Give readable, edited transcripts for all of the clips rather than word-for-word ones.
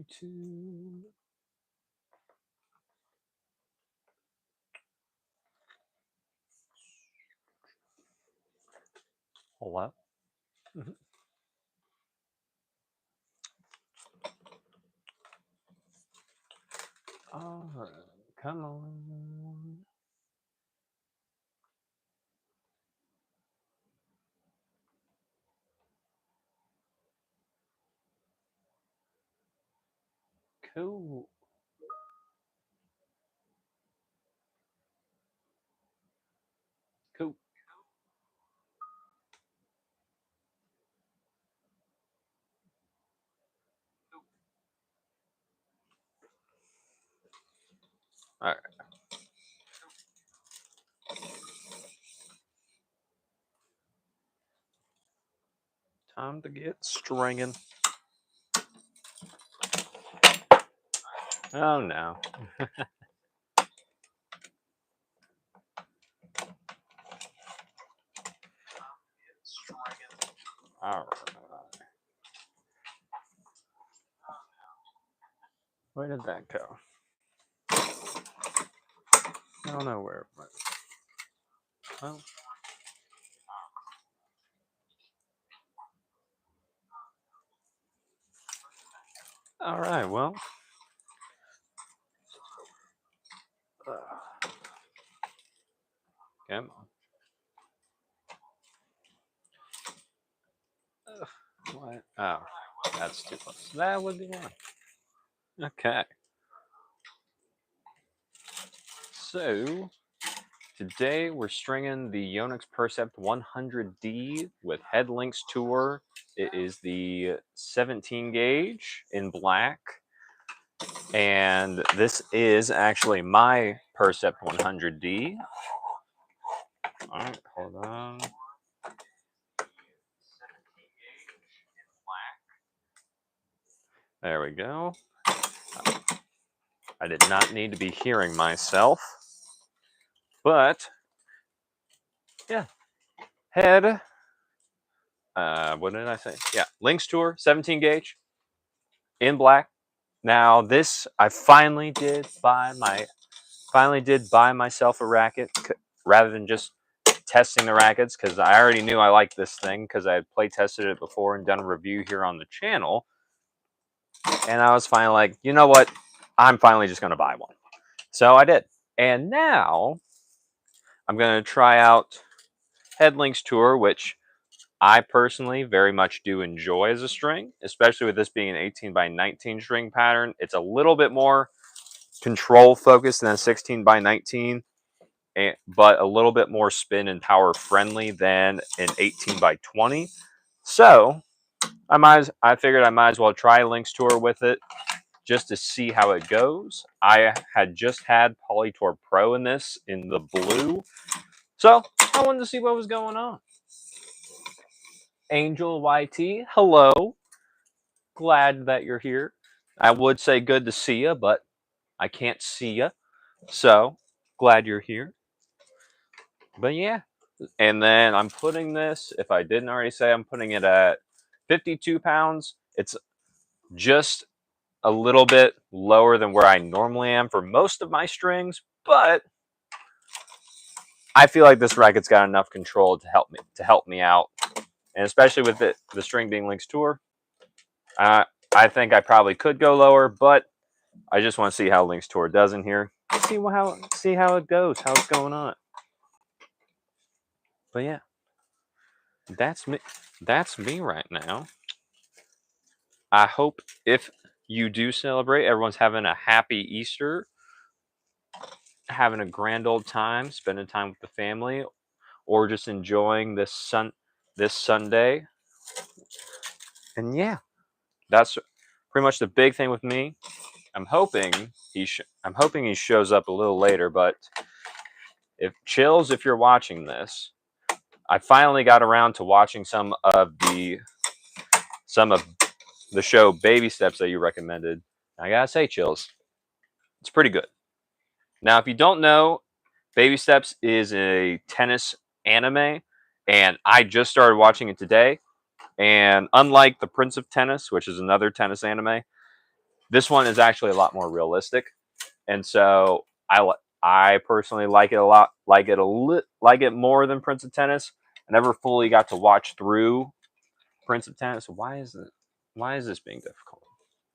YouTube. Hello? All right, come on. Cool. Cool. All right. Time to get stringing. Oh no. All right. Where did that go? I don't know where it went. Well, all right. Well, come on. What? Oh, that's too close. That would be one. Okay. So today we're stringing the Yonex Percept 100D with Head Links Tour. It is the 17 gauge in black. And this is actually my Percept 100D. All right, hold on. There we go. I did not need to be hearing myself. But, yeah. Head. What did I say? Yeah, Links Tour, 17 gauge in black. Now this, I finally did buy myself a racket rather than just testing the rackets, because I already knew I liked this thing because I had play tested it before and done a review here on the channel. And I was finally like, you know what? I'm finally just going to buy one. So I did. And now I'm going to try out Head Links Tour, which I personally very much do enjoy as a string, especially with this being an 18 by 19 string pattern. It's a little bit more control focused than a 16 by 19, but a little bit more spin and power friendly than an 18 by 20. So I figured I might as well try Links Tour with it just to see how it goes. I had just had Polytour Pro in this in the blue, so I wanted to see what was going on. Angel YT, hello. Glad that you're here. I would say good to see you, but I can't see you. So glad you're here. But yeah. And then I'm putting this, if I didn't already say, I'm putting it at 52 pounds. It's just a little bit lower than where I normally am for most of my strings, but I feel like this racket's got enough control to help me out. And especially with the string being Links Tour, I think I probably could go lower, but I just want to see how Links Tour does in here. See how it goes, how it's going on. But yeah, that's me. That's me right now. I hope if you do celebrate, everyone's having a happy Easter, having a grand old time, spending time with the family, or just enjoying this Sunday. And yeah, that's pretty much the big thing with me. I'm hoping he shows up a little later, but if you're watching this, I finally got around to watching some of the show Baby Steps that you recommended. I gotta say, Chills, it's pretty good. Now, if you don't know, Baby Steps is a tennis anime, and I just started watching it today. And unlike The Prince of Tennis, which is another tennis anime, This one is actually a lot more realistic, and so I personally like it a lot. Like it more than Prince of Tennis. I never fully got to watch through Prince of Tennis. Why is this being difficult?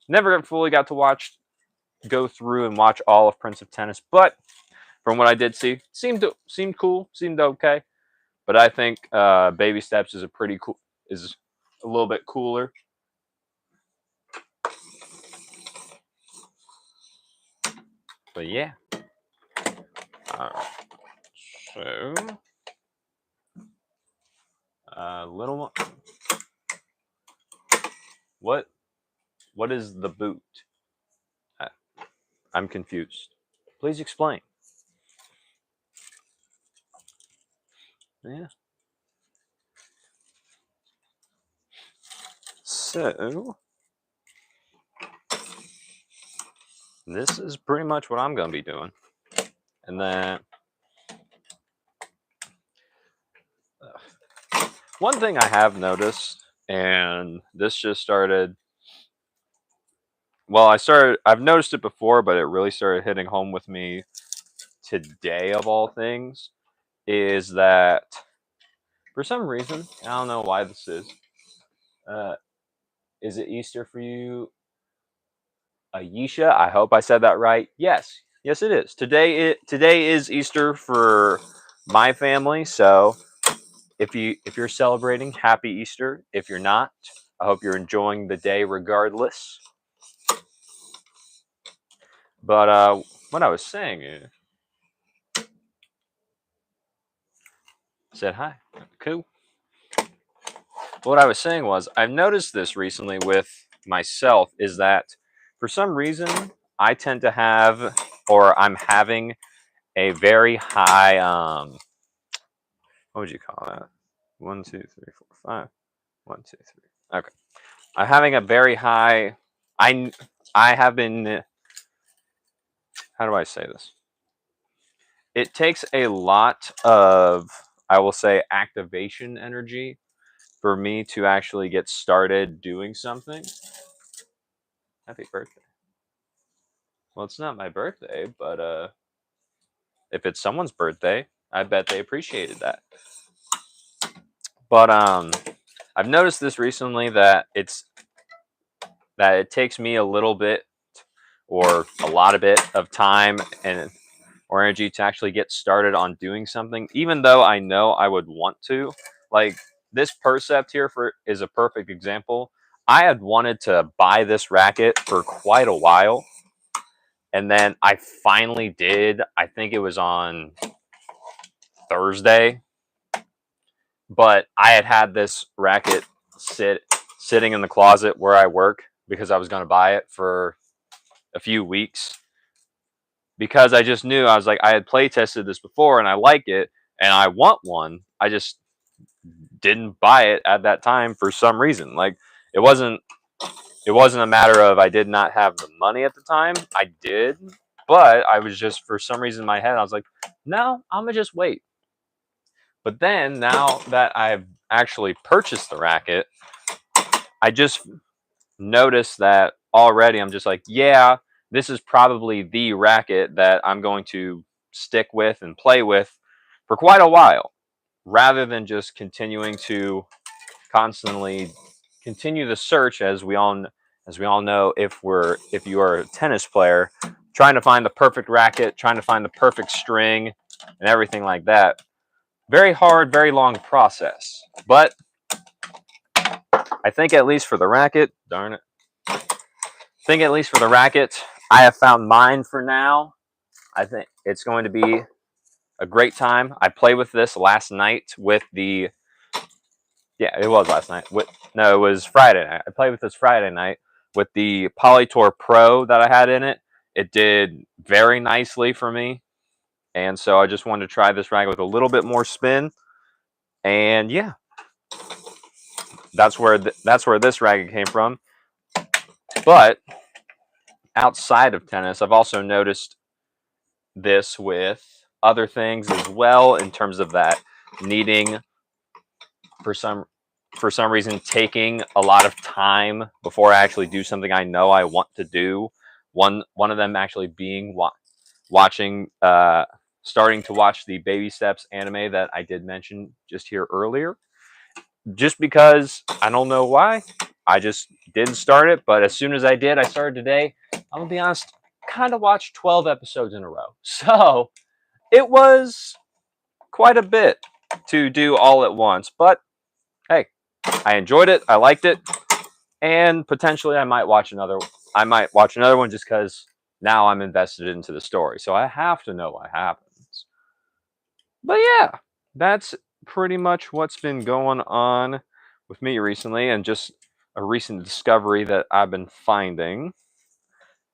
Never fully got to go through and watch all of Prince of Tennis, but from what I did see, seemed cool, seemed okay. But I think Baby Steps is is a little bit cooler. But yeah. Alright. So little one. What is the boot? I'm confused. Please explain. Yeah. So this is pretty much what I'm going to be doing. And then one thing I have noticed, and this just started, well, I've noticed it before, but it really started hitting home with me today of all things, is that for some reason, I don't know why this is it Easter for you? Ayesha, I hope I said that right. Yes, yes, it is. Today is Easter for my family. So if you're celebrating, happy Easter. If you're not, I hope you're enjoying the day regardless. But what I was saying is, said hi. Cool. What I was saying was, I've noticed this recently with myself is that for some reason I tend to have, or I'm having a very high what would you call that? 1, 2, 3, 4, 5. 1, 2, 3. Okay. I'm having a very high. I have been. How do I say this? It takes a lot of, I will say, activation energy for me to actually get started doing something. Happy birthday. Well, it's not my birthday, but if it's someone's birthday, I bet they appreciated that. But I've noticed this recently that it takes me a little bit or a lot of it of time and or energy to actually get started on doing something, even though I know I would want to. Like this Percept here is a perfect example. I had wanted to buy this racket for quite a while, and then I finally did. I think it was on Thursday, but I had this racket sitting in the closet where I work because I was going to buy it for a few weeks, because I just knew, I was like, I had play tested this before and I like it and I want one. I just didn't buy it at that time for some reason. Like it wasn't a matter of I did not have the money at the time. I did, but I was just, for some reason in my head, I was like, no, I'm gonna just wait. But then now that I've actually purchased the racket, I just noticed that already. I'm just like, yeah, this is probably the racket that I'm going to stick with and play with for quite a while, rather than just continuing to constantly continue the search, as we all know, if you are a tennis player, trying to find the perfect racket, trying to find the perfect string and everything like that. Very hard, very long process. But I think at least for the racket, darn it. I think at least for the racket, I have found mine for now. I think it's going to be a great time. I played with this last night with the, yeah, it was last night. No, it was Friday night. I played with this Friday night with the Polytour Pro that I had in it. It did very nicely for me, and so I just wanted to try this racket with a little bit more spin. And yeah, that's where this racket came from. But outside of tennis, I've also noticed this with other things as well, in terms of that needing, for some, for some reason, taking a lot of time before I actually do something I know I want to do. One of them actually being watching, starting to watch the Baby Steps anime that I did mention just here earlier. Just because I don't know why, I just didn't start it. But as soon as I did, I started today. I'm gonna be honest, kind of watched 12 episodes in a row, so it was quite a bit to do all at once. But hey, I enjoyed it. I liked it, and potentially I might watch another. I might watch another one just because now I'm invested into the story, so I have to know what happens. But yeah, that's pretty much what's been going on with me recently, and just a recent discovery that I've been finding.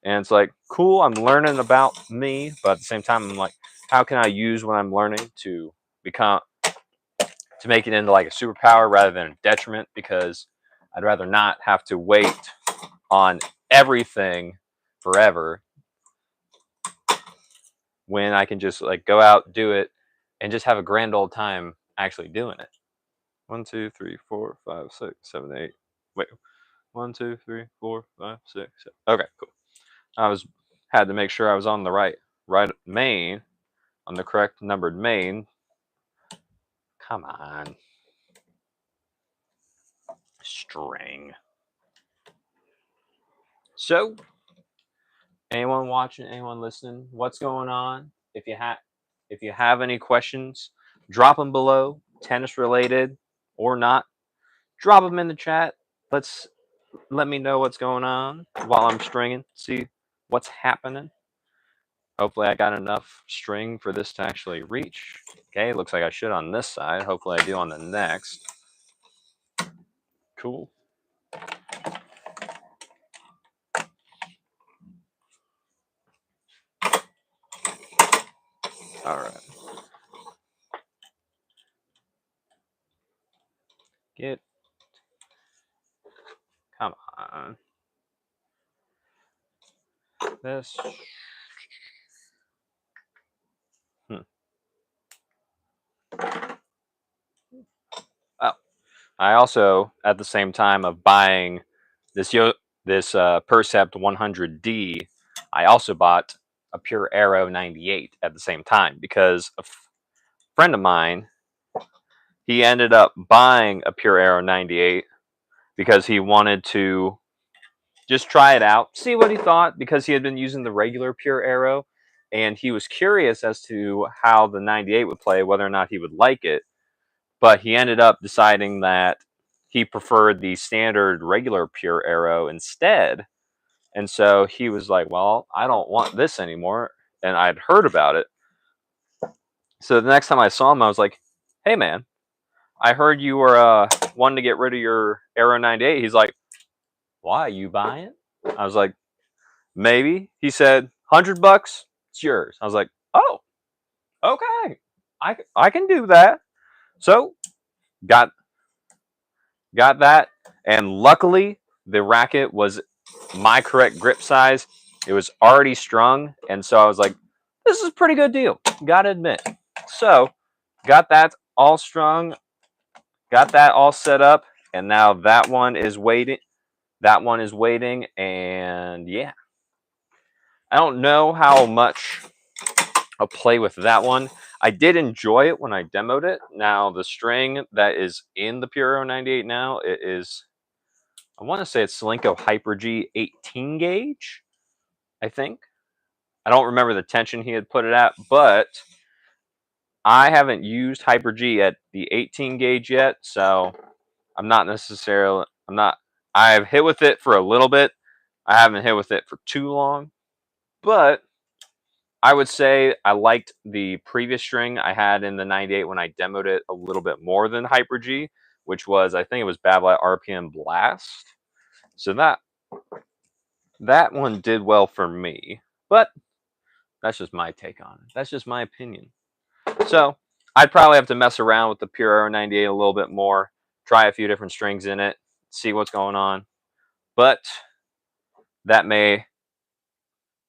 And it's like, cool, I'm learning about me, but at the same time, I'm like, how can I use what I'm learning to become, to make it into like a superpower rather than a detriment? Because I'd rather not have to wait on everything forever when I can just like go out, do it, and just have a grand old time actually doing it. 1, 2, 3, 4, 5, 6, 7, 8. Wait, 1, 2, 3, 4, 5, 6, 7. Okay, cool. I had to make sure I was on the right main, on the correct numbered main. Come on, string. So, anyone watching, anyone listening, what's going on? If you have any questions, drop them below, tennis related or not. Drop them in the chat. Let me know what's going on while I'm stringing. See what's happening. Hopefully I got enough string for this to actually reach. Okay, looks like I should on this side. Hopefully I do on the next. Cool. All right. Come on. This. Oh, I also, at the same time of buying this Percept 100D, I also bought a Pure Aero 98 at the same time, because a friend of mine, he ended up buying a Pure Aero 98 because he wanted to just try it out, see what he thought, because he had been using the regular Pure Aero, and he was curious as to how the 98 would play, whether or not he would like it. But he ended up deciding that he preferred the standard regular Pure Aero instead. And so he was like, well, I don't want this anymore. And I'd heard about it. So the next time I saw him, I was like, hey, man, I heard you were wanting to get rid of your Aero 98. He's like, why, you buying? I was like, maybe. He said, $100, it's yours. I was like, oh, okay, I can do that. So got that, and luckily the racket was my correct grip size. It was already strung, and so I was like, this is a pretty good deal, gotta admit. So got that all strung, got that all set up, and now that one is waiting. And yeah, I don't know how much I'll play with that one. I did enjoy it when I demoed it. Now the string that is in the Pure 98 now, it is, I want to say it's Solinco Hyper G 18 gauge, I think. I don't remember the tension he had put it at, but I haven't used Hyper G at the 18 gauge yet, so I've hit with it for a little bit. I haven't hit with it for too long, but I would say I liked the previous string I had in the 98 when I demoed it a little bit more than Hyper G, which was, I think it was Babolat RPM Blast. So that one did well for me, but that's just my take on it. That's just my opinion. So I'd probably have to mess around with the Pure Aero 98 a little bit more, try a few different strings in it, see what's going on. But that may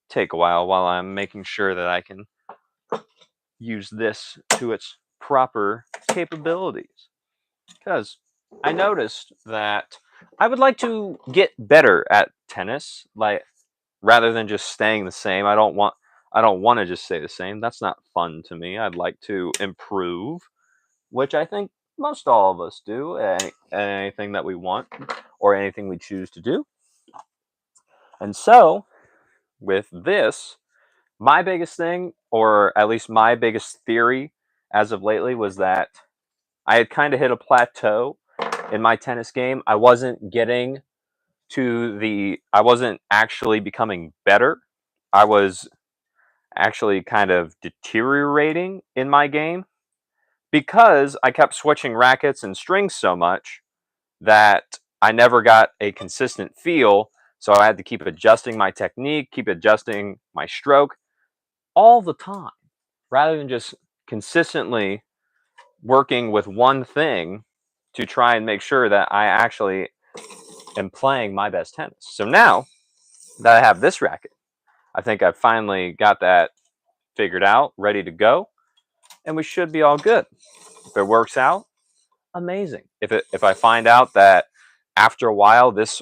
take a while I'm making sure that I can use this to its proper capabilities. Because I noticed that I would like to get better at tennis, like rather than just staying the same. I don't want to just stay the same. That's not fun to me. I'd like to improve, which I think most all of us do at anything that we want or anything we choose to do. And so, with this, my biggest thing, or at least my biggest theory as of lately, was that I had kind of hit a plateau in my tennis game. I wasn't actually becoming better. I was actually kind of deteriorating in my game because I kept switching rackets and strings so much that I never got a consistent feel. So I had to keep adjusting my technique, keep adjusting my stroke all the time rather than just consistently working with one thing to try and make sure that I actually am playing my best tennis. So now that I have this racket, I think I've finally got that figured out, ready to go, and we should be all good. If it works out, amazing. If I find out that after a while this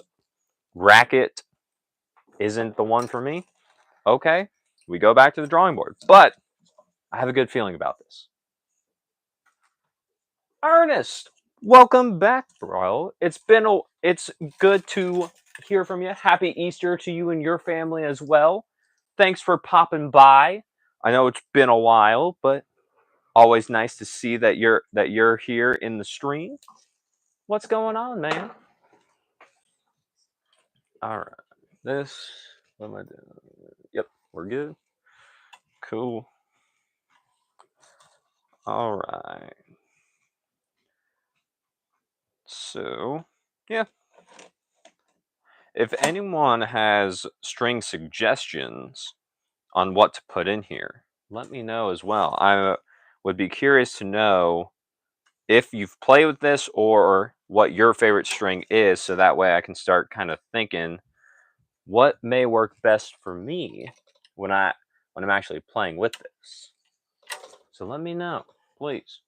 racket isn't the one for me, okay, we go back to the drawing board. But I have a good feeling about this. Ernest, welcome back, bro. It's good to hear from you. Happy Easter to you and your family as well. Thanks for popping by. I know it's been a while, but always nice to see that you're here in the stream. What's going on, man? All right. This. What am I doing? Yep, we're good. Cool. All right. So, yeah. If anyone has string suggestions on what to put in here, let me know as well. I would be curious to know if you've played with this or what your favorite string is, so that way I can start kind of thinking what may work best for me when I'm actually playing with this. So let me know, please.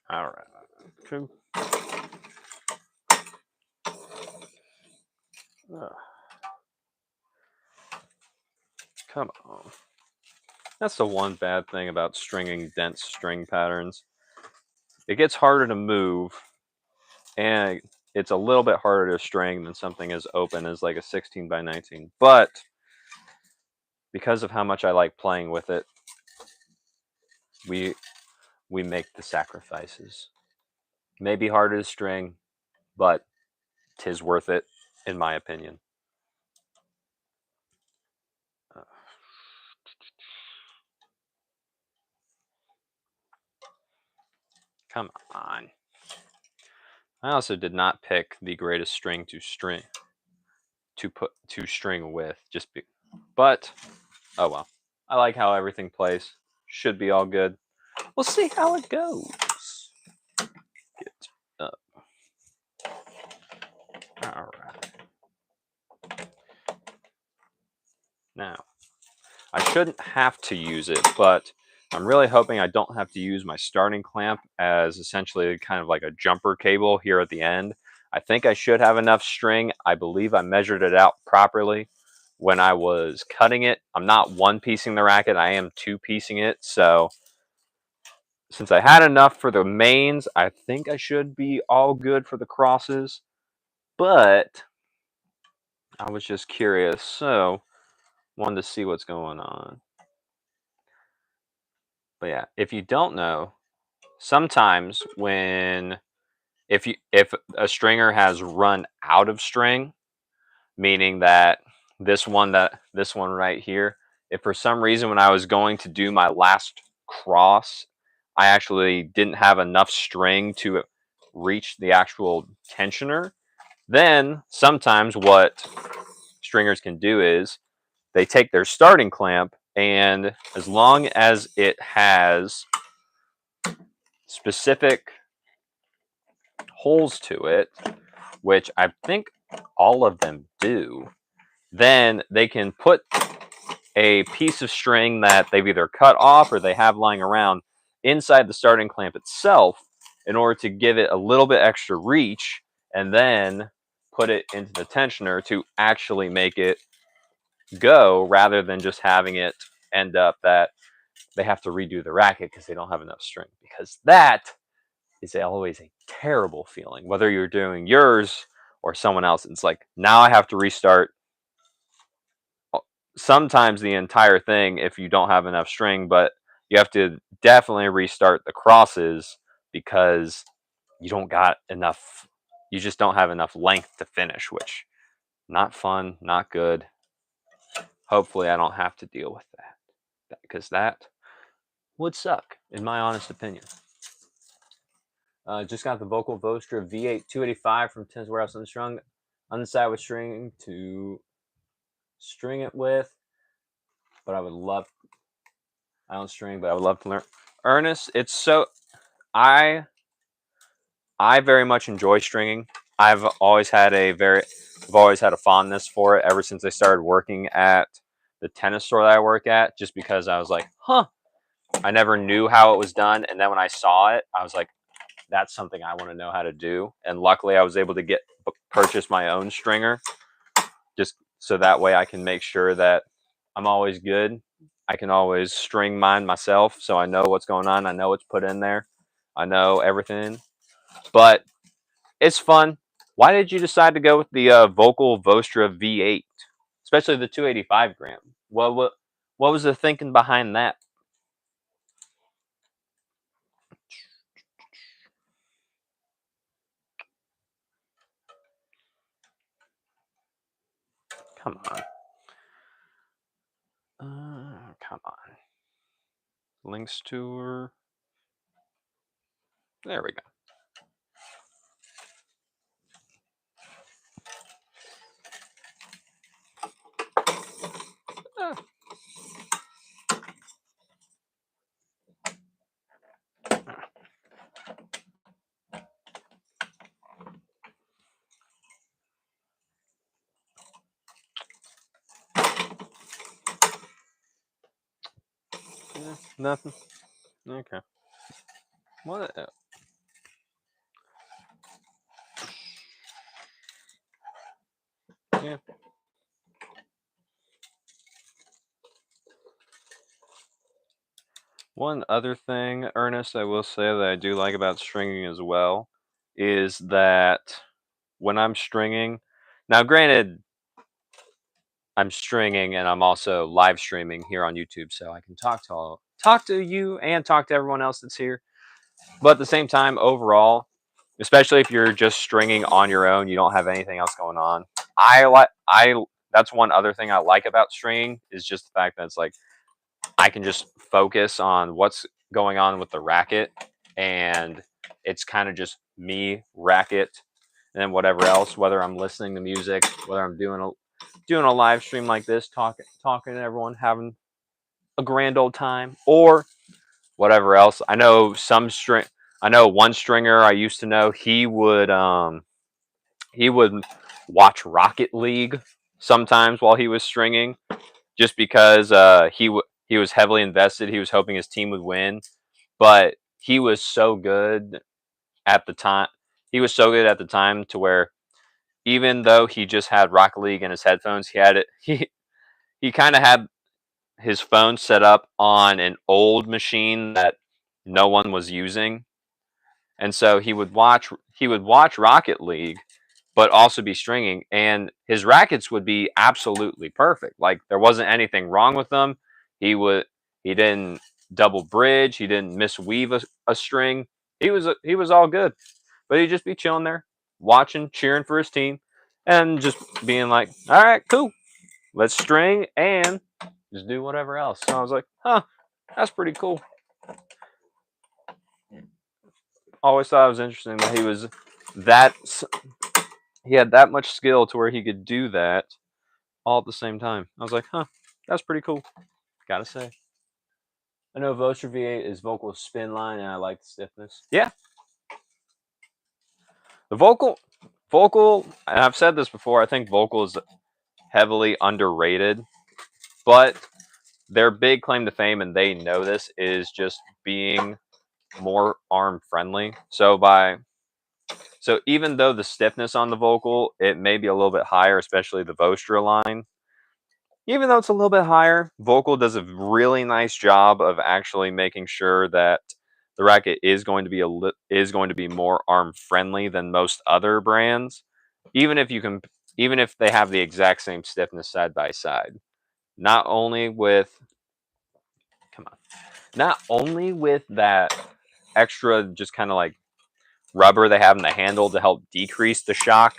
All right. Cool. Ugh. Come on. That's the one bad thing about stringing dense string patterns. It gets harder to move, and it's a little bit harder to string than something as open as like a 16 by 19. But because of how much I like playing with it, we make the sacrifices. Maybe harder to string, but 'tis worth it, in my opinion. Come on. I also did not pick the greatest string to string with, but oh well. I like how everything plays. Should be all good. We'll see how it goes. Get up. All right. Now, I shouldn't have to use it, but I'm really hoping I don't have to use my starting clamp as essentially kind of like a jumper cable here at the end. I think I should have enough string. I believe I measured it out properly when I was cutting it. I'm not one-piecing the racket, I am two-piecing it. So since I had enough for the mains, I think I should be all good for the crosses. But I was just curious, so wanted to see what's going on. But yeah, if you don't know, sometimes if a stringer has run out of string, meaning that this one right here, if for some reason when I was going to do my last cross, I actually didn't have enough string to reach the actual tensioner, then sometimes what stringers can do is they take their starting clamp, and as long as it has specific holes to it, which I think all of them do, then they can put a piece of string that they've either cut off or they have lying around inside the starting clamp itself in order to give it a little bit extra reach, and then put it into the tensioner to actually make it go, rather than just having it end up that they have to redo the racket because they don't have enough string, because that is always a terrible feeling, whether you're doing yours or someone else. It's like, now I have to restart sometimes the entire thing if you don't have enough string, but you have to definitely restart the crosses because you don't got enough, you just don't have enough length to finish, which not fun, not good. Hopefully I don't have to deal with that, because that would suck, in my honest opinion. Just got the Vokel Vostra V8 285 from Tim's Warehouse Unstrung. Undecided with string to string it with, but I would love, I don't string, but I would love to learn. Ernest, it's so, I very much enjoy stringing. I've always had a fondness for it ever since I started working at the tennis store that I work at, just because I was like, huh, I never knew how it was done, and then when I saw it, I was like, that's something I want to know how to do. And luckily I was able to purchase my own stringer, just so that way I can make sure that I'm always good. I can always string mine myself, so I know what's going on. I know what's put in there. I know everything. But it's fun. Why did you decide to go with the Vokel Vostra V8, especially the 285 gram? What was the thinking behind that? Come on. Come on. Links to her. There we go. Nothing. Okay. What? Yeah. One other thing, Ernest, I will say that I do like about stringing as well is that when I'm stringing, now granted, I'm stringing and I'm also live streaming here on YouTube, so I can talk to you and talk to everyone else that's here. But at the same time, overall, especially if you're just stringing on your own, you don't have anything else going on. I that's one other thing I like about stringing, is just the fact that it's like I can just focus on what's going on with the racket, and it's kind of just me, racket, and then whatever else, whether I'm listening to music, whether I'm doing a live stream like this, talking to everyone, having a grand old time, or whatever else. I know one stringer I used to know, he would watch Rocket League sometimes while he was stringing, just because he was heavily invested. He was hoping his team would win, but he was so good at the time. He was so good at the time to where, even though he just had Rocket League in his headphones, he had it. He kind of had his phone set up on an old machine that no one was using, and so he would watch Rocket League, but also be stringing, and his rackets would be absolutely perfect. Like, there wasn't anything wrong with them. He didn't double bridge. He didn't misweave a string. He was all good, but he'd just be chilling there, watching, cheering for his team, and just being like, "All right, cool, let's string and just do whatever else." So I was like, "Huh, that's pretty cool." Always thought it was interesting that that he had that much skill to where he could do that all at the same time. I was like, huh, that's pretty cool. Gotta say. I know Vostra V8 is Vokel spin line, and I like the stiffness. Yeah, the Vokel. Vokel, and I've said this before, I think Vokel is heavily underrated, but their big claim to fame, and they know this, is just being more arm friendly. So even though the stiffness on the Vokel, it may be a little bit higher, especially the Vostra line. Even though it's a little bit higher, Vokel does a really nice job of actually making sure that the racket is going to be more arm friendly than most other brands, even if you can, even if they have the exact same stiffness side by side. Not only with, come on, not only with that extra just kind of like rubber they have in the handle to help decrease the shock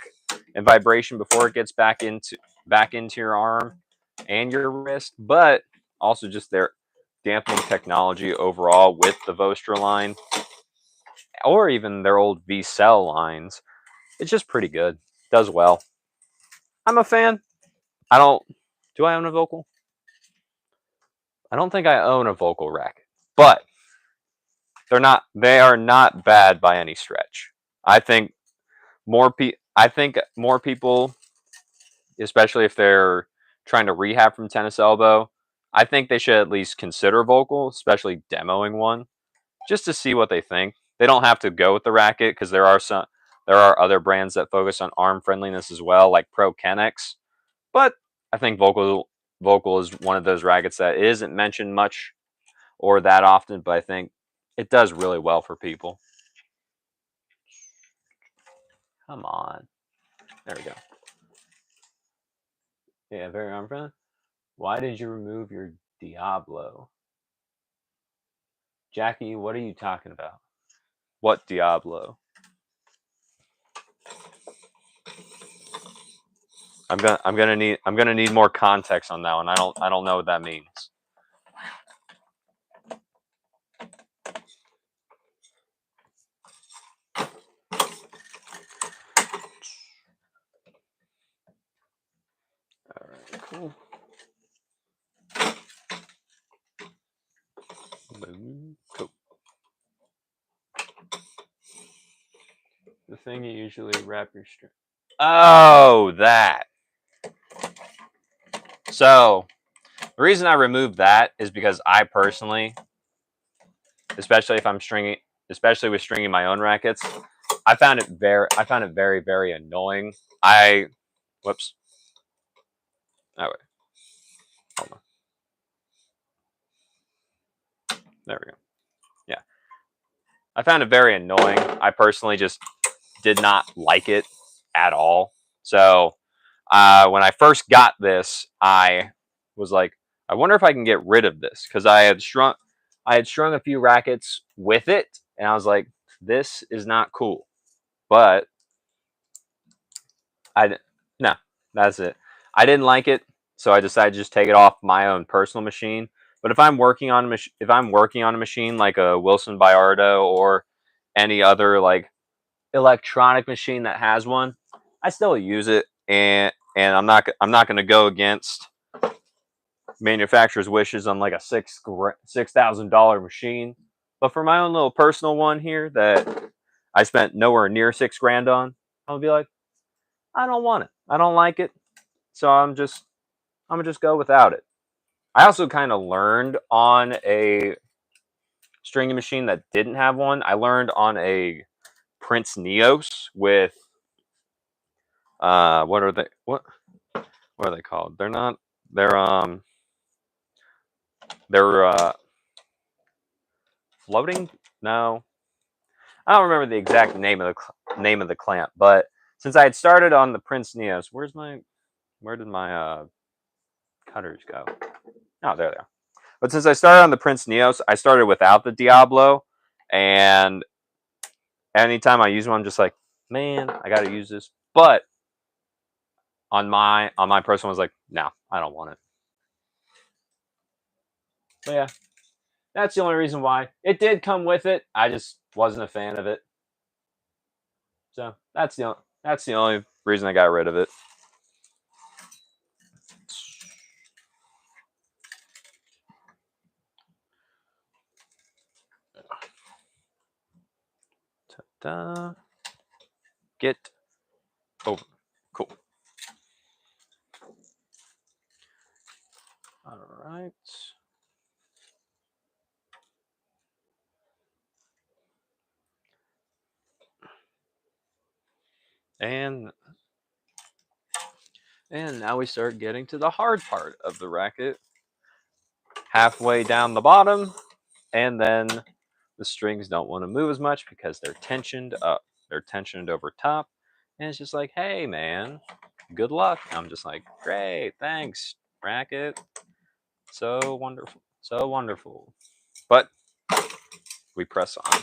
and vibration before it gets back into your arm and your wrist, but also just their dampening technology overall with the Vostra line or even their old V-Cell lines. It's just pretty good. Does well. I'm a fan. I don't. Do I own a Vokel? I don't think I own a Vokel racket, but They are not bad by any stretch. I think more people, especially if they're trying to rehab from tennis elbow, I think they should at least consider Vocal, especially demoing one, just to see what they think. They don't have to go with the racket because there are other brands that focus on arm friendliness as well, like Pro Kennex. But I think Vocal is one of those rackets that isn't mentioned much or that often, but I think it does really well for people. Come on. There we go. Yeah, very arm friendly. Why did you remove your Diablo? Jackie, what are you talking about? What Diablo? I'm gonna need more context on that one. I don't know what that means. Alright, cool. Boom. Cool. The thing you usually wrap your string. Oh, that. So the reason I removed that is because I personally, especially if I'm stringing, especially with stringing my own rackets, I found it very, very annoying. Whoops. Oh wait, hold on. There we go. Yeah, I found it very annoying. I personally just did not like it at all. So when I first got this, I was like, I wonder if I can get rid of this because I had strung a few rackets with it, and I was like, this is not cool. But no, that's it. I didn't like it, so I decided to just take it off my own personal machine. But if I'm working on a machine like a Wilson Bayardo or any other like electronic machine that has one, I still use it, and I'm not going to go against manufacturer's wishes on like a $6,000 machine. But for my own little personal one here that I spent nowhere near 6 grand on, I'll be like, I don't want it. I don't like it. So I'm gonna just go without it. I also kind of learned on a stringing machine that didn't have one. I learned on a Prince Neos with what are they called? They're they're floating. No, I don't remember the exact name of the clamp. But since I had started on the Prince Neos, where did my cutters go? Oh, there they are. But since I started on the Prince Neos, I started without the Diablo, and anytime I use one, I'm just like, man, I got to use this. But on my personal, was like, no, I don't want it. But yeah, that's the only reason why it did come with it. I just wasn't a fan of it. So that's the only reason I got rid of it. Ta-da. Get Over. Cool. All right. And now we start getting to the hard part of the racket. Halfway down the bottom, and then the strings don't want to move as much because they're tensioned up. They're tensioned over top. And it's just like, hey man, good luck. I'm just like, great, thanks, racket. So wonderful. So wonderful. But we press on.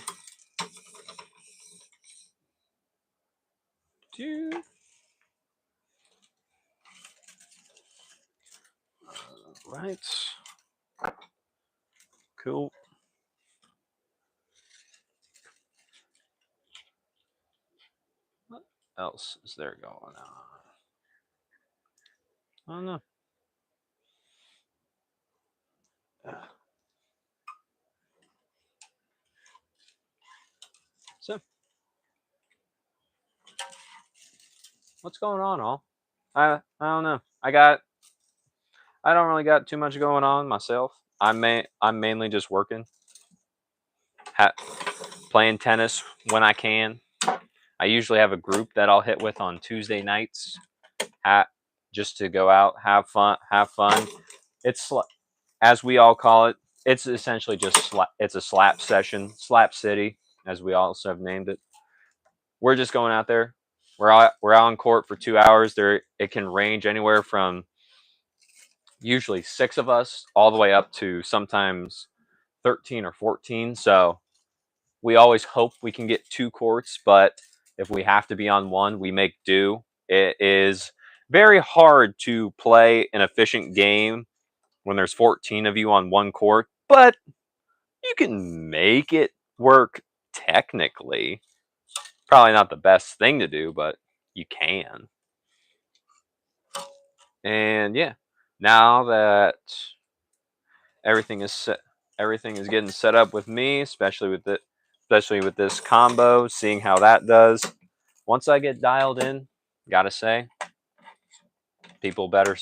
Right. Cool. What else is there going on? I don't know. So, what's going on, all? I don't know. I don't really got too much going on myself. I'm mainly just working, playing tennis when I can. I usually have a group that I'll hit with on Tuesday nights, just to go out, have fun, have fun. It's as we all call it. It's essentially just it's a slap session, slap city, as we also have named it. We're just going out there. We're out on court for 2 hours. There it can range anywhere from usually 6 of us all the way up to sometimes 13 or 14. So we always hope we can get 2 courts, but if we have to be on one, we make do. It is very hard to play an efficient game when there's 14 of you on one court, but you can make it work technically. Probably not the best thing to do, but you can. And yeah, now that everything is set, everything is getting set up with me, especially with this combo, seeing how that does. Once I get dialed in, gotta say, people better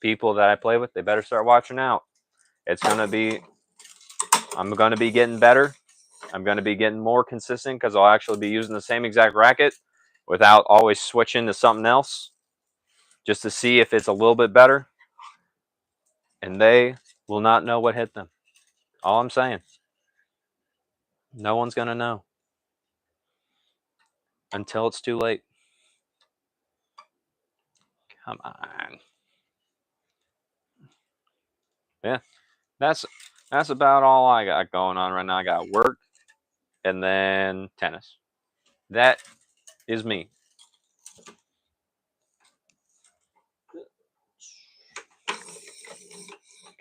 people that I play with, they better start watching out. It's gonna be I'm gonna be getting better. I'm gonna be getting more consistent because I'll actually be using the same exact racket without always switching to something else just to see if it's a little bit better. And they will not know what hit them. All I'm saying. No one's gonna know until it's too late. Come on. Yeah, that's that's about all I got going on right now. I got work and then tennis. That is me.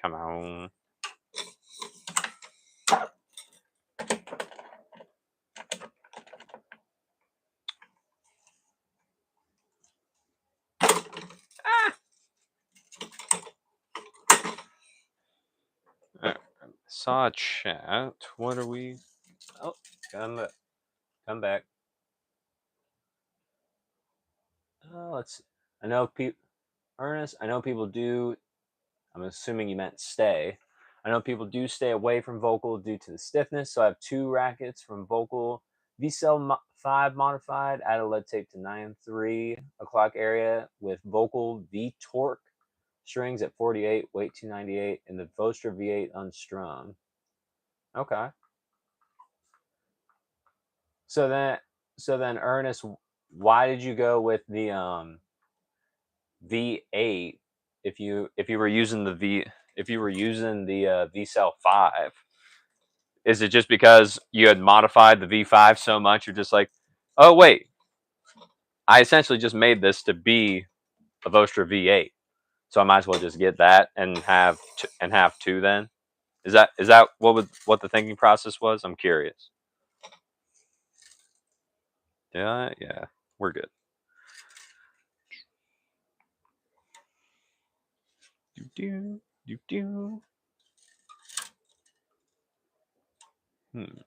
Come on. Ah! Saw a chat. What are we? Oh, come back. Let's. I know people. Ernest. I know people do. I'm assuming you meant stay. I know people do stay away from Vokel due to the stiffness, so I have 2 rackets from Vokel. V-Cell 5 modified, added lead tape to 9 o'clock area with Vokel V-Torque strings at 48, weight 298, and the Vostra V8 unstrung. Okay. So then Ernest, why did you go with the V8 if you were using the V-Cell 5? Is it just because you had modified the V5 so much you're just like, oh wait, I essentially just made this to be a Vostra V8, so I might as well just get that and have 2 then? Is that what the thinking process was? I'm curious. Yeah, we're good. Do do do. Hmm.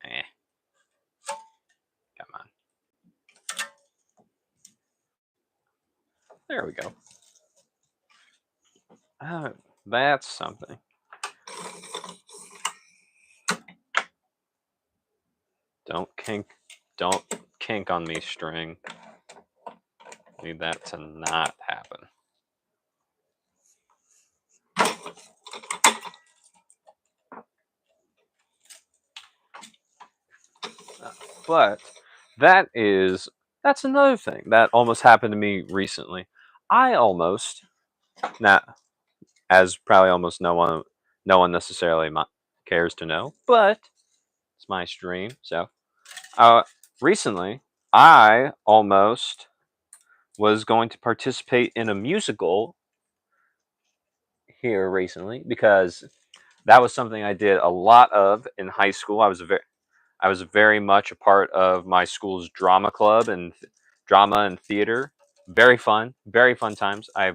Eh. There we go. That's something. Don't kink on me, string. Need that to not happen. But that's another thing that almost happened to me recently. I almost, not as probably almost no one necessarily cares to know, but it's my stream. So, recently I almost was going to participate in a musical here recently because that was something I did a lot of in high school. I was very much a part of my school's drama club and drama and theater. Very fun times. I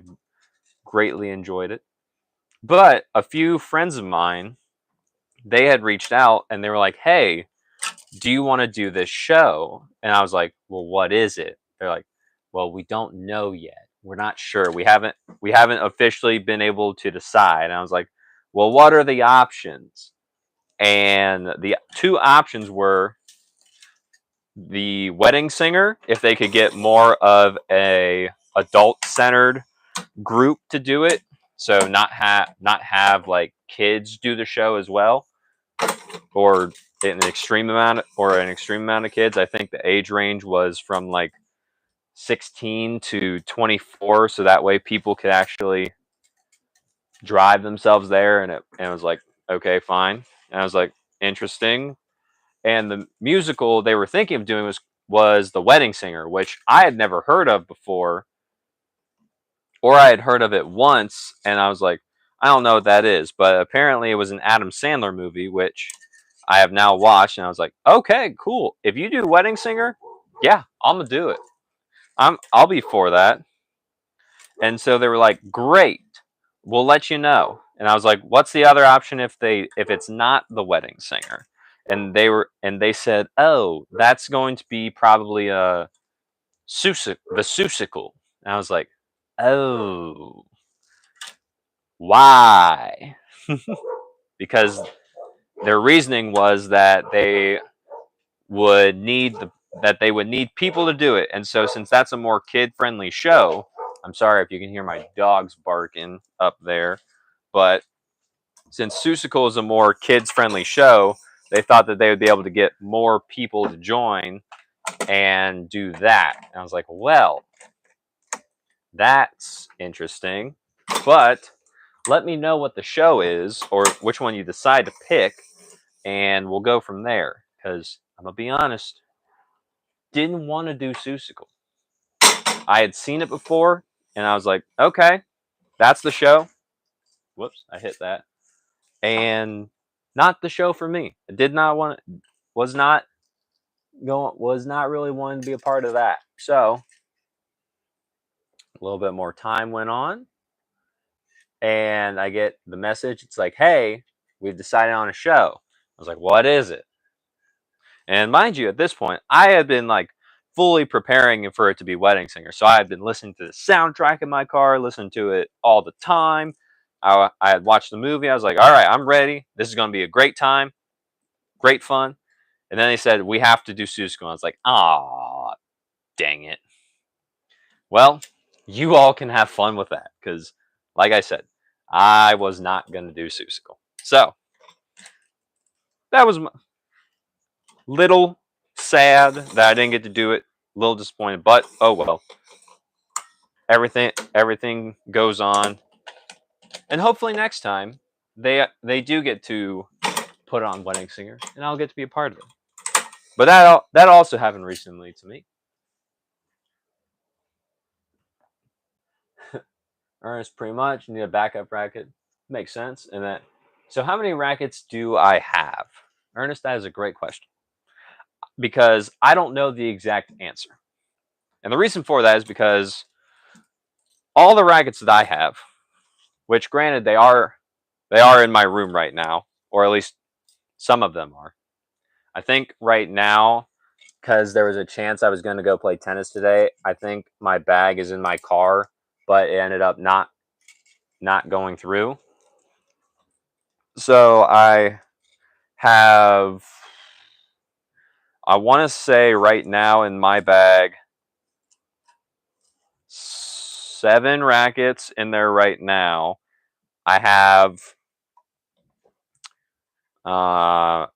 greatly enjoyed it. But a few friends of mine, they had reached out and they were like, "Hey, do you want to do this show?" And I was like, "Well, what is it?" They're like, "Well, we don't know yet. We're not sure. We haven't officially been able to decide." And I was like, "Well, what are the options?" And the two options were the wedding singer, if they could get more of a adult centered group to do it, so not have like kids do the show as well, or an extreme amount of kids. I think the age range was from like 16 to 24, so that way people could actually drive themselves there, and it was like, okay, fine. And I was like, interesting. And the musical they were thinking of doing was The Wedding Singer, which I had never heard of before, or I had heard of it once, and I was like, I don't know what that is, but apparently it was an Adam Sandler movie, which I have now watched, and I was like, okay, cool. If you do Wedding Singer, yeah, I'm gonna do it. I'll be for that. And so they were like, great, we'll let you know. And I was like, what's the other option if it's not The Wedding Singer? And they said, oh, that's going to be probably the Susical. And I was like, oh, why? Because their reasoning was that they would need people to do it. And so since that's a more kid-friendly show, I'm sorry if you can hear my dogs barking up there, but since Susical is a more kids-friendly show, they thought that they would be able to get more people to join and do that. And I was like, well, that's interesting, but let me know what the show is or which one you decide to pick, and we'll go from there. Because I'm gonna be honest, didn't want to do Susical. I had seen it before, and I was like, okay, that's the show. Whoops, I hit that. And not the show for me. I did not want was not was not really wanting to be a part of that. So a little bit more time went on, and I get the message. It's like, hey, we've decided on a show. I was like, what is it? And mind you, at this point, I had been like fully preparing for it to be Wedding Singer. So I had been listening to the soundtrack in my car, listening to it all the time. I had watched the movie. I was like, all right, I'm ready. This is going to be a great time, great fun. And then they said, we have to do Susical. I was like, ah, dang it. Well, you all can have fun with that. Because, like I said, I was not going to do Susical. So, that was little sad that I didn't get to do it. A little disappointed, but oh well. Everything goes on, and hopefully next time they do get to put on Wedding Singer, and I'll get to be a part of it. But that also happened recently to me. Ernest, pretty much need a backup racket. Makes sense. And that. So how many rackets do I have? Ernest, that is a great question because I don't know the exact answer, and the reason for that is because all the rackets that I have, which granted they are in my room right now, or at least some of them are. I think right now, because there was a chance I was going to go play tennis today, I think my bag is in my car but it ended up not going through. So I have, I want to say right now in my bag, 7 rackets in there right now. I have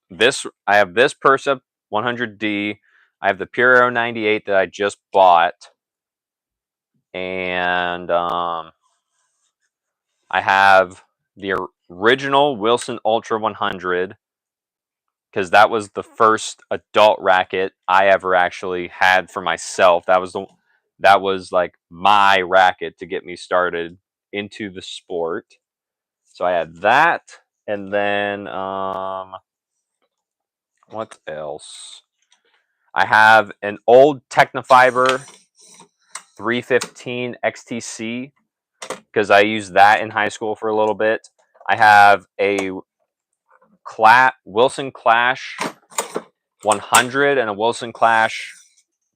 this. I have this Persa 100D. I have the Pure Aero 98 that I just bought, and I have the original Wilson Ultra 100 because that was the first adult racket I ever actually had for myself. That was like my racket to get me started into the sport. So I had that, and then what else? I have an old Technofiber 315 XTC because I used that in high school for a little bit. I have a Wilson Clash 100 and a Wilson Clash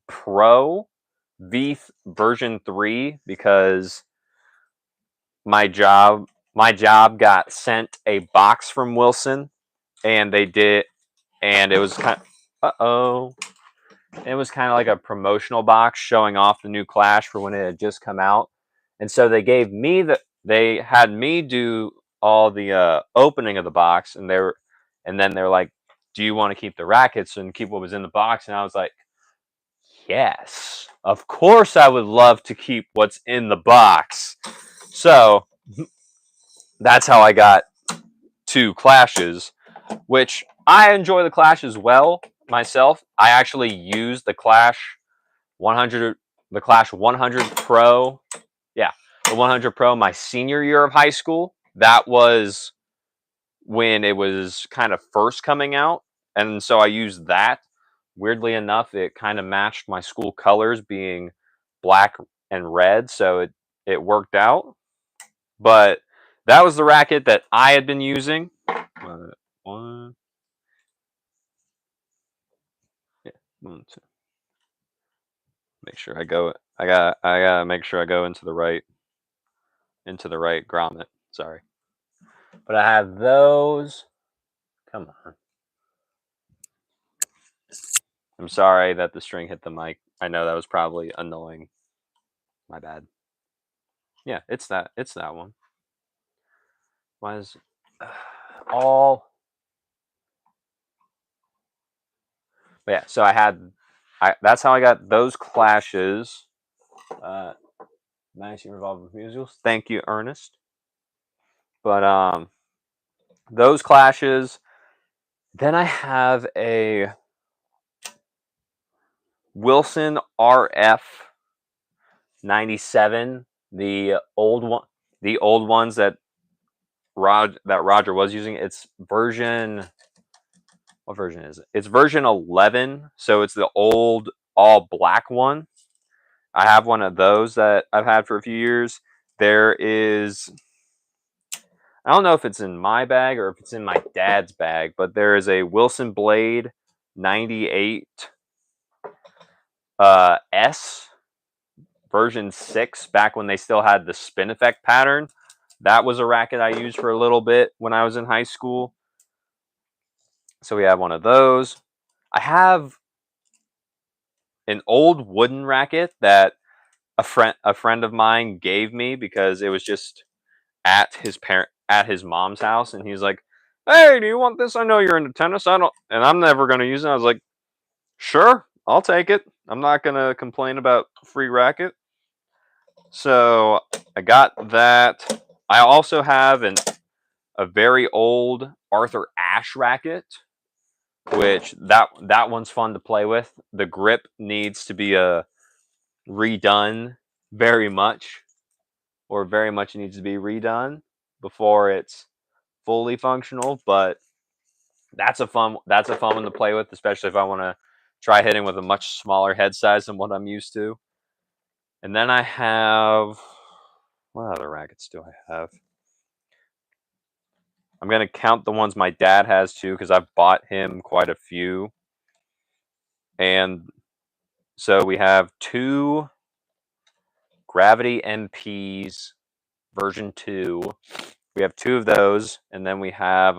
Pro version 3 because my job got sent a box from Wilson, and it was kind of, it was kind of like a promotional box showing off the new Clash for when it had just come out. And so they had me do all the opening of the box, and then they're like, "Do you want to keep the rackets and keep what was in the box?" And I was like, "Yes, of course I would love to keep what's in the box." So that's how I got 2 Clashes, which I enjoy the Clash as well myself. I actually used the Clash 100, the Clash 100 Pro. Yeah, the 100 Pro my senior year of high school. That was when it was kind of first coming out, and so I used that. Weirdly enough, it kind of matched my school colors being black and red, so it worked out. But that was the racket that I had been using. One, yeah, 1, 2. Make sure I go. I gotta make sure I go into the right grommet. Sorry, but I have those. Come on. I'm sorry that the string hit the mic. I know that was probably annoying. My bad. Yeah, it's that. It's that one. Why is all? But yeah, so that's how I got those Clashes. Nice revolving musicals. Thank you, Ernest. But those Clashes. Then I have a Wilson RF 97, the old ones that Roger was using. It's version. What version is it? It's version 11, so it's the old all black one. I have one of those that I've had for a few years. There is, I don't know if it's in my bag or if it's in my dad's bag, but there is a Wilson Blade 98 S version 6 back when they still had the spin effect pattern. That was a racket I used for a little bit when I was in high school. So we have one of those. I have an old wooden racket that a friend of mine gave me because it was just at his mom's house, and he's like, "Hey, do you want this? I know you're into tennis. I don't, and I'm never going to use it." I was like, "Sure, I'll take it. I'm not going to complain about free racket." So I got that. I also have a very old Arthur Ashe racket, which that one's fun to play with. The grip needs to be redone very much, or very much needs to be redone before it's fully functional. But that's a fun one to play with, especially if I want to try hitting with a much smaller head size than what I'm used to. And then I have, what other rackets do I have? I'm going to count the ones my dad has too, because I've bought him quite a few. And so we have 2 Gravity MPs version 2. We have 2 of those, and then we have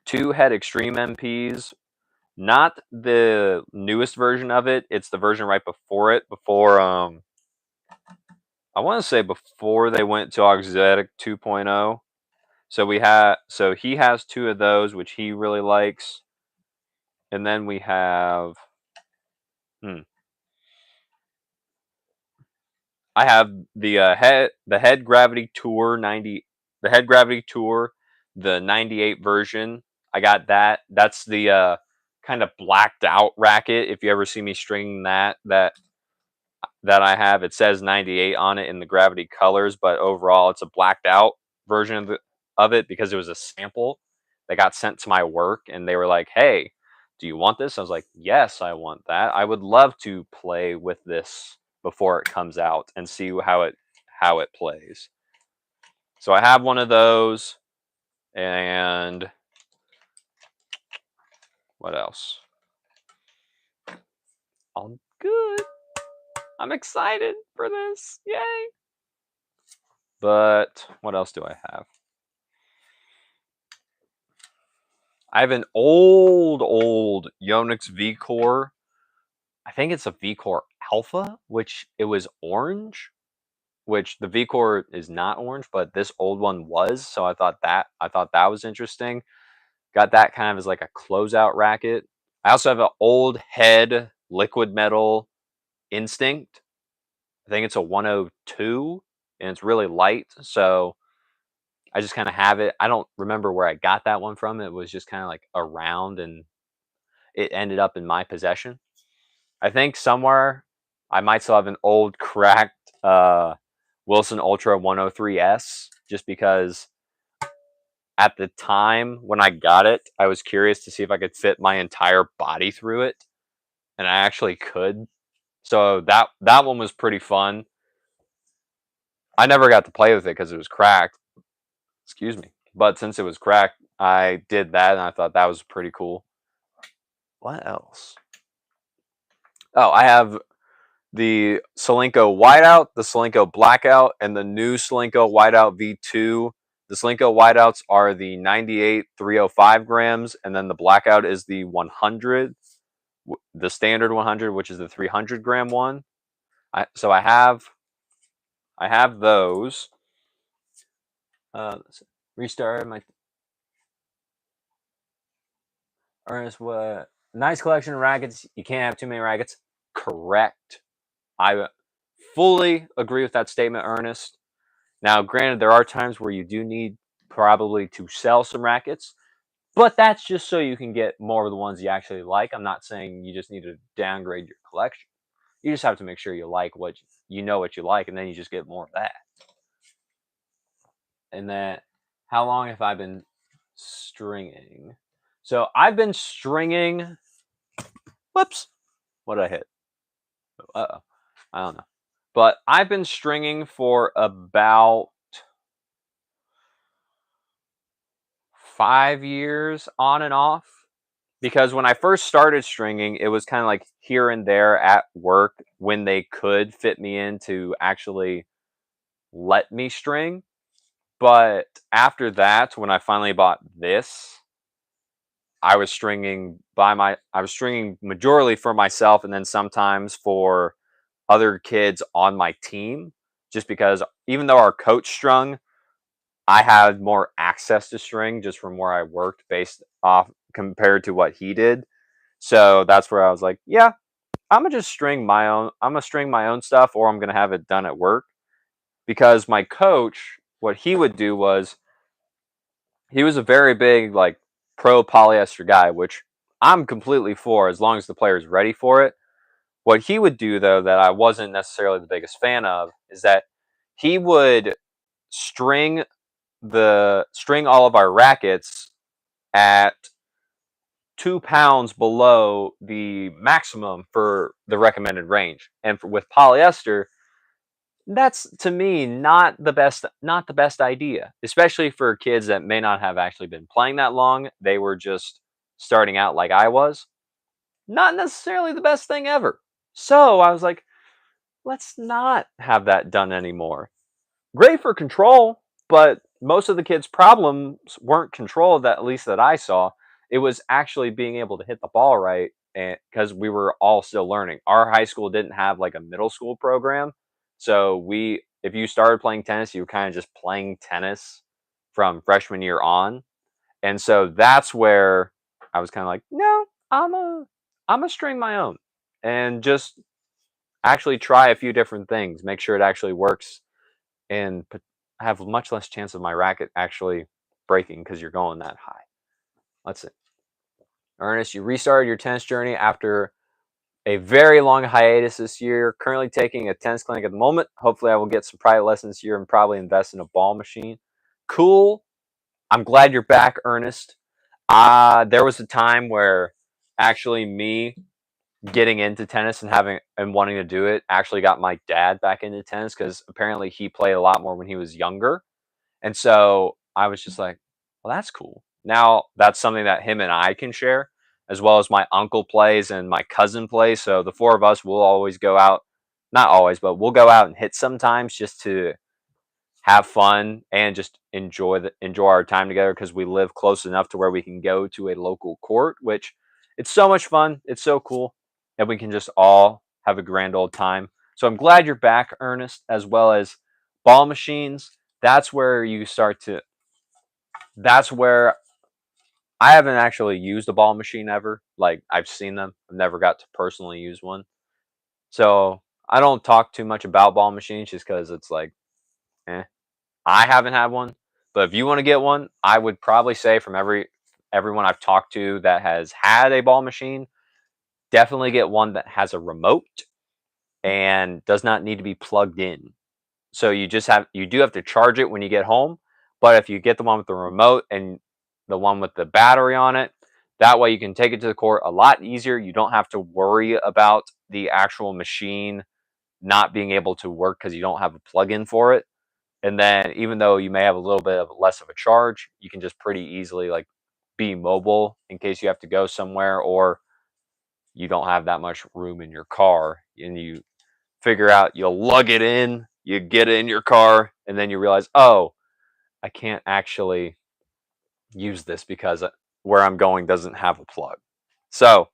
2 Head Extreme MPs. Not the newest version of it. It's the version right before it. Before I want to say before they went to Auxetic 2.0. So he has 2 of those, which he really likes. And then we have I have the head gravity tour 90, the head gravity tour, the 98 version. I got that. That's the kind of blacked out racket. If you ever see me stringing that I have, it says 98 on it in the gravity colors, but overall it's a blacked out version of it because it was a sample that got sent to my work, and they were like, "Hey, do you want this?" I was like, "Yes, I want that. I would love to play with this before it comes out and see how it plays." So I have one of those, and what else? All good. I'm excited for this. Yay. But what else do I have? I have an old Yonex V-Core. I think it's a V-Core Alpha, which it was orange, which the V-Core is not orange, but this old one was. So I thought that was interesting. Got that kind of as like a closeout racket. I also have an old head liquid metal Instinct. I think it's a 102, and it's really light. So I just kind of have it. I don't remember where I got that one from. It was just kind of like around, and it ended up in my possession. I think somewhere I might still have an old cracked Wilson Ultra 103S, just because at the time when I got it, I was curious to see if I could fit my entire body through it, and I actually could. So that one was pretty fun. I never got to play with it because it was cracked. Excuse me. But since it was cracked, I did that, and I thought that was pretty cool. What else? Oh, I have the Solinco Whiteout, the Solinco Blackout, and the new Solinco Whiteout V2. The Solinco Whiteouts are the 98 305 grams, and then the Blackout is the 100, the standard 100, which is the 300 gram one. So I have those. Let's restart my Ernest. What nice collection of rackets. You can't have too many rackets. Correct. I fully agree with that statement, Ernest. Now, granted, there are times where you do need probably to sell some rackets, but that's just so you can get more of the ones you actually like. I'm not saying you just need to downgrade your collection. You just have to make sure you like what you like, and then you just get more of that. And then, how long have I been stringing? So I've been stringing. Whoops! What did I hit? Uh-oh. I don't know. But I've been stringing for about 5 years on and off, because when I first started stringing, it was kind of like here and there at work when they could fit me in to actually let me string. But after that, when I finally bought this, I was stringing majorly for myself, and then sometimes for other kids on my team, just because even though our coach strung, I had more access to string just from where I worked based off compared to what he did. So that's where I was like, yeah, I'm gonna just string my own. I'm gonna string my own stuff, or I'm gonna have it done at work. Because my coach, what he would do was, he was a very big like pro polyester guy, which I'm completely for as long as the player is ready for it. What he would do though, that I wasn't necessarily the biggest fan of, is that he would string all of our rackets at 2 pounds below the maximum for the recommended range. And with polyester, that's to me not the best idea, especially for kids that may not have actually been playing that long. They were just starting out like I was. Not necessarily the best thing ever. So I was like, let's not have that done anymore. Great for control, but most of the kids' problems weren't control, that at least that I saw. It was actually being able to hit the ball right, and because we were all still learning. Our high school didn't have like a middle school program, so we if you started playing tennis, you were kind of just playing tennis from freshman year on. And so that's where I was kind of like, no, I'm a string my own and just actually try a few different things, make sure it actually works, and have much less chance of my racket actually breaking because you're going that high. Let's see. Ernest, you restarted your tennis journey after a very long hiatus this year. Currently taking a tennis clinic at the moment. Hopefully, I will get some private lessons here and probably invest in a ball machine. Cool. I'm glad you're back, Ernest. There was a time where actually me getting into tennis and having and wanting to do it actually got my dad back into tennis because apparently he played a lot more when he was younger. And so I was just like, well, that's cool. Now that's something that him and I can share, as well as my uncle plays and my cousin plays. So the four of us will always go out, not always, but we'll go out and hit sometimes just to have fun and just enjoy our time together because we live close enough to where we can go to a local court, which it's so much fun. It's so cool that we can just all have a grand old time. So I'm glad you're back, Ernest, as well as ball machines. That's where you start to. That's where I haven't actually used a ball machine ever. Like I've seen them. I've never got to personally use one. So I don't talk too much about ball machines just because it's like, eh. I haven't had one, but if you want to get one, I would probably say from everyone I've talked to that has had a ball machine, definitely get one that has a remote and does not need to be plugged in. So you do have to charge it when you get home, but if you get the one with the remote and the one with the battery on it, that way you can take it to the court a lot easier. You don't have to worry about the actual machine not being able to work because you don't have a plug-in for it. And then even though you may have a little bit of less of a charge, you can just pretty easily like be mobile in case you have to go somewhere or you don't have that much room in your car and you figure out you'll lug it in, you get it in your car, and then you realize, oh, I can't actually use this because where I'm going doesn't have a plug. So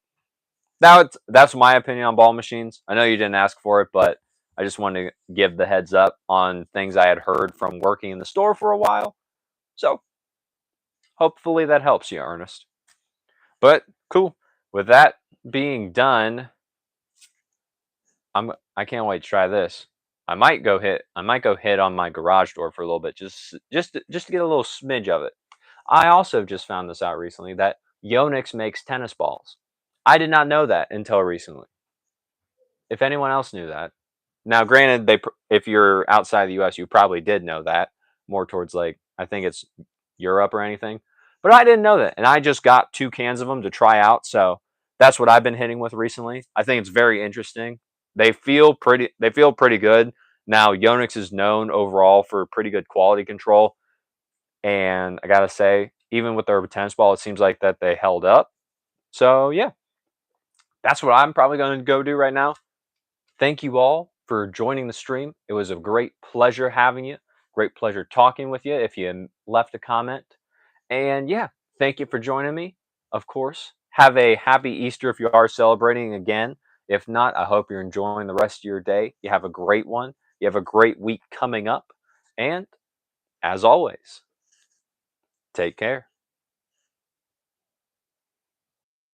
that's my opinion on ball machines. I know you didn't ask for it, but I just wanted to give the heads up on things I had heard from working in the store for a while. So hopefully that helps you, Ernest. But cool. With that being done, I can't wait to try this. I might go hit on my garage door for a little bit just to get a little smidge of it. I also just found this out recently that Yonex makes tennis balls. I did not know that until recently. If anyone else knew that. Now, granted, if you're outside the US, you probably did know that, more towards like I think it's Europe or anything. But I didn't know that, and I just got 2 cans of them to try out, so that's what I've been hitting with recently. I think it's very interesting. They feel pretty good. Now, Yonex is known overall for pretty good quality control, and I gotta say, even with their tennis ball, it seems like that they held up. So yeah, that's what I'm probably going to go do right now. Thank you all for joining the stream. It was a great pleasure having you. Great pleasure talking with you if you left a comment. And yeah, thank you for joining me. Of course, have a happy Easter if you are celebrating again. If not, I hope you're enjoying the rest of your day. You have a great one. You have a great week coming up. And as always, take care.